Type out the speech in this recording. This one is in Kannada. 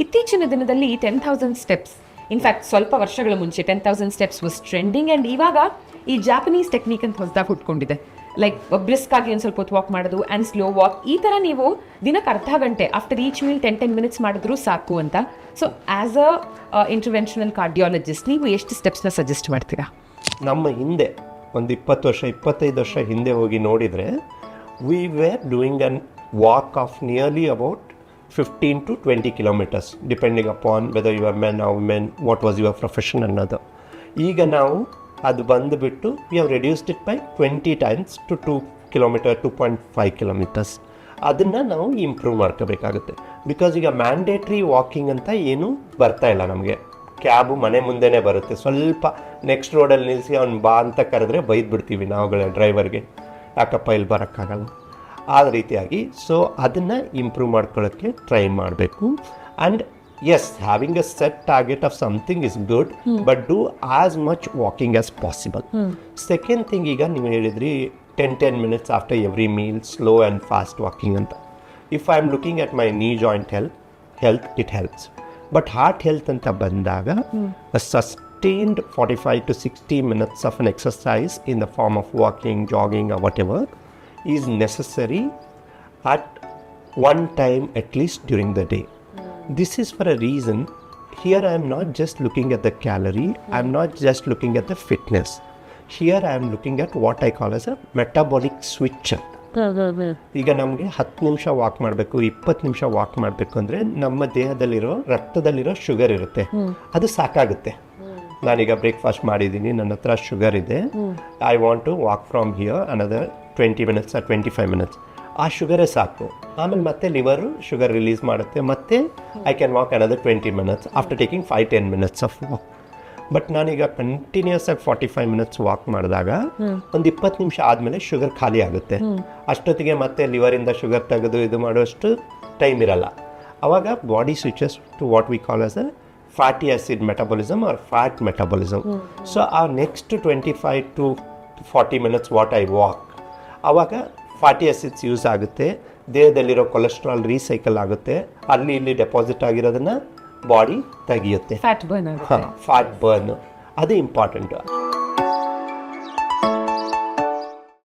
ಇತ್ತೀಚಿನ ದಿನದಲ್ಲಿ 10,000 ಸ್ಟೆಪ್ಸ್, ಇನ್ಫ್ಯಾಕ್ಟ್ ಸ್ವಲ್ಪ ವರ್ಷಗಳ ಮುಂಚೆ 10,000 ಸ್ಟೆಪ್ಸ್ ವಾಸ್ ಟ್ರೆಂಡಿಂಗ್. ಆ್ಯಂಡ್ ಇವಾಗ ಈ ಜಾಪನೀಸ್ ಟೆಕ್ನಿಕ್ ಅಂತ ಹೊಸದಾಗಿ ಹುಟ್ಕೊಂಡಿದೆ. ಲೈಕ್ ಬ್ರಿಸ್ಕ್ ಆಗಿ ಒಂದು ಸ್ವಲ್ಪ ಹೊತ್ತು ವಾಕ್ ಮಾಡೋದು ಆ್ಯಂಡ್ ಸ್ಲೋ ವಾಕ್. ಈ ಥರ ನೀವು ದಿನಕ್ಕೆ ಅರ್ಧ ಗಂಟೆ ಆಫ್ಟರ್ ಈಚ್ ಮೀಲ್ 10 ಮಿನಿಟ್ಸ್ ಮಾಡಿದ್ರೂ ಸಾಕು ಅಂತ. So as a interventional cardiologist ನೀವು ಎಷ್ಟು ಸ್ಟೆಪ್ಸ್ನ ಸಜೆಸ್ಟ್ ಮಾಡ್ತೀರಾ? ನಮ್ಮ ಹಿಂದೆ ಒಂದು 20 ವರ್ಷ 25 ವರ್ಷ ಹಿಂದೆ ಹೋಗಿ ನೋಡಿದರೆ we were doing an walk of nearly about 15 to 20 kilometers depending upon whether you are men or women, what was your profession ಅನ್ನೋದು. ಈಗ ನಾವು ಅದು ಬಂದುಬಿಟ್ಟು we have reduced it by 20 times to 2 kilometers 2.5 kilometers. ಅದನ್ನು ನಾವು ಇಂಪ್ರೂವ್ ಮಾಡ್ಕೋಬೇಕಾಗುತ್ತೆ. ಬಿಕಾಸ್ ಈಗ ಮ್ಯಾಂಡೇಟ್ರಿ ವಾಕಿಂಗ್ ಅಂತ ಏನೂ ಬರ್ತಾ ಇಲ್ಲ ನಮಗೆ. ಕ್ಯಾಬು ಮನೆ ಮುಂದೆನೇ ಬರುತ್ತೆ, ಸ್ವಲ್ಪ ನೆಕ್ಸ್ಟ್ ರೋಡಲ್ಲಿ ನಿಲ್ಲಿಸಿ ಅವ್ನು ಬಾ ಅಂತ ಕರೆದ್ರೆ ಬೈದ್ಬಿಡ್ತೀವಿ ನಾವುಗಳ ಡ್ರೈವರ್ಗೆ, ಯಾಕಪ್ಪ ಇಲ್ಲಿ ಬರೋಕ್ಕಾಗಲ್ಲ. ಆ ರೀತಿಯಾಗಿ ಸೊ ಅದನ್ನು ಇಂಪ್ರೂವ್ ಮಾಡ್ಕೊಳ್ಳೋಕ್ಕೆ ಟ್ರೈ ಮಾಡಬೇಕು. And yes, having a set target of something is good, but do as much walking as possible. Second thing, ಈಗ ನೀವು ಹೇಳಿದ್ರಿ 10 minutes after every meal slow and fast walking ಅಂತ. If I am looking at my knee joint health it helps. But heart health ಅಂತ ಬಂದಾಗ sustained 45 to 60 minutes of an exercise in the form of walking, jogging or whatever is necessary at one time at least during the day. This is for a reason. Here I am not just looking at the calorie, I am not just looking at the fitness. Here I am looking at what I call as a metabolic switcher. ಈಗ ನಮಗೆ 10 ನಿಮಿಷ ವಾಕ್ ಮಾಡಬೇಕು, 20 ನಿಮಿಷ ವಾಕ್ ಮಾಡಬೇಕು ಅಂದರೆ ನಮ್ಮ ದೇಹದಲ್ಲಿರೋ ರಕ್ತದಲ್ಲಿರೋ ಶುಗರ್ ಇರುತ್ತೆ, ಅದು ಸಾಕಾಗುತ್ತೆ. ನಾನೀಗ ಬ್ರೇಕ್ಫಾಸ್ಟ್ ಮಾಡಿದ್ದೀನಿ, ನನ್ನ ಹತ್ರ ಶುಗರ್ ಇದೆ, I want to walk from here another 20 minutes or 25 minutes. ಆ ಶುಗರೇ ಸಾಕು. ಆಮೇಲೆ ಮತ್ತೆ ಲಿವರು ಶುಗರ್ ರಿಲೀಸ್ ಮಾಡುತ್ತೆ, ಮತ್ತೆ I can walk another 20 minutes after taking 5-10 minutes of walk. But ನಾನೀಗ ಕಂಟಿನ್ಯೂಸ್ ಆಗಿ 45 minutes ವಾಕ್ ಮಾಡಿದಾಗ ಒಂದು 20 ನಿಮಿಷ ಆದಮೇಲೆ ಶುಗರ್ ಖಾಲಿ ಆಗುತ್ತೆ. ಅಷ್ಟೊತ್ತಿಗೆ ಮತ್ತೆ ಲಿವರಿಂದ ಶುಗರ್ ತೆಗೆದು ಇದು ಮಾಡೋಷ್ಟು ಟೈಮ್ ಇರಲ್ಲ. ಆವಾಗ body switches to what we call as a fatty acid metabolism or fat metabolism. So ಆ next 25 to 40 minutes what I walk, ಆವಾಗ ಫ್ಯಾಟಿ ಆ್ಯಸಿಡ್ಸ್ ಯೂಸ್ ಆಗುತ್ತೆ, ದೇಹದಲ್ಲಿರೋ ಕೊಲೆಸ್ಟ್ರಾಲ್ ರೀಸೈಕಲ್ ಆಗುತ್ತೆ, ಅಲ್ಲಿ ಇಲ್ಲಿ ಡೆಪಾಸಿಟ್ ಆಗಿರೋದನ್ನು ಬಾಡಿ ತೆಗೆಯುತ್ತೆ. ಫ್ಯಾಟ್ ಬರ್ನ್ ಆಗುತ್ತೆ. ಫ್ಯಾಟ್ ಬರ್ನ್ ಅದು ಇಂಪಾರ್ಟೆಂಟು.